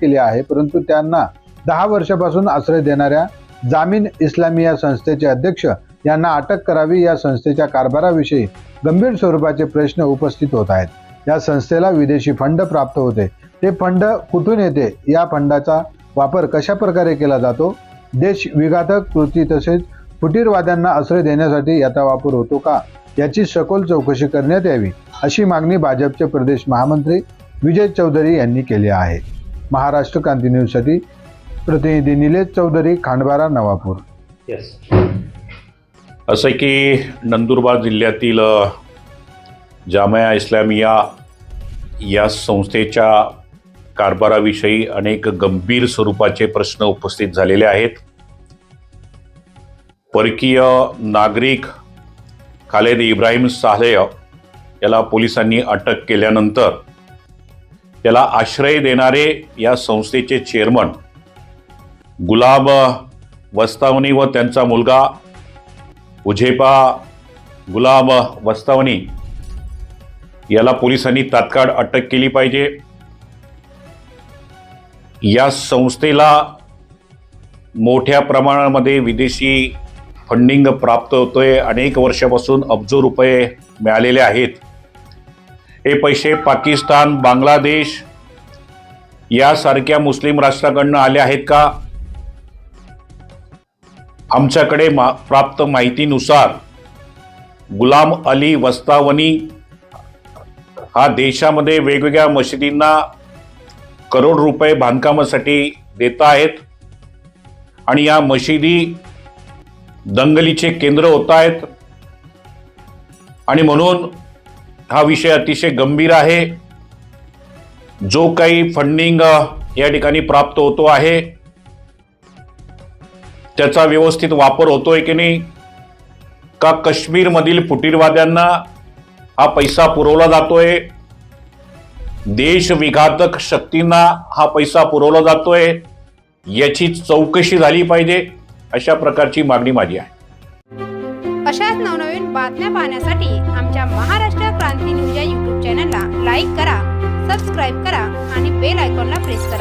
केली आहे, परंतु त्यांना 10 वर्षापासून आश्रय देणाऱ्या जामीन इस्लामिया संस्थेचे अध्यक्ष यांना अटक करावी। या संस्थेच्या कारभाराविषयी गंभीर स्वरूपाचे प्रश्न उपस्थित होत आहेत। या संस्थेला विदेशी फंड प्राप्त होते, ते फंड कुठून येते, या फंडाचा वापर कशा प्रकारे केला जातो, देश विघातक कृती तसेच फुटीरवाद्यांना आश्रय देण्यासाठी याचा वापर होतो का, याची सखोल चौकशी करण्यात यावी, अशी मागणी भाजपचे प्रदेश महामंत्री विजय चौधरी यांनी केली आहे। महाराष्ट्र क्रांती न्यूजसाठी प्रतिनिधी निलेश चौधरी, खांडबारा, नवापूर। असं की नंदुरबार जिल्ह्यातील जामिया इस्लामिया या संस्थेच्या कारभाराविषयी अनेक गंभीर स्वरूपाचे प्रश्न उपस्थित झालेले आहेत। परकीय नागरिक खालेद इब्राहिम सालेह याला पोलिसांनी अटक केल्यानंतर त्याला आश्रय देणारे या संस्थेचे चेअरमन गुलाब वस्तावनी व त्यांचा मुलगा उझेपा गुलाब वस्तावनी याला पोलिसांनी तात्काळ अटक केली पाहिजे। या संस्थेला मोठ्या प्रमाणामध्ये विदेशी फंडिंग प्राप्त होतोय। अनेक वर्षापासून अब्जो रुपये मिळालेले आहेत। हे पैसे पाकिस्तान, बांगलादेश यासारख्या मुस्लिम राष्ट्राकडून आले आहेत का? आमच्याकडे प्राप्त माहितीनुसार गुलाम अली वस्तावनी हा देशामध्ये वेगवेगळ्या मशिदींना करोड रुपये बांधकामासाठी देत आहेत आणि या मशिदी दंगलीचे केंद्र होत आहेत आणि म्हणून हा विषय अतिशय गंभीर आहे। जो काही फंडिंग या ठिकाणी प्राप्त होतो आहे त्याचा व्यवस्थित वापर होतोय की नाही, का काश्मीरमधील फुटीरवाद्यांना हा पैसा पुरवला जातोय, देश विघातक शक्तींना हा पैसा पुरवला जातोय, याची चौकशी झाली पाहिजे, अशा प्रकारची मागणी माझी आहे। अशाच नवनवीन बातम्या पाहण्यासाठी आमच्या महाराष्ट्र क्रांती न्यूज या YouTube चॅनलला लाईक करा, सबस्क्राईब करा आणि बेल आयकॉनला प्रेस करा।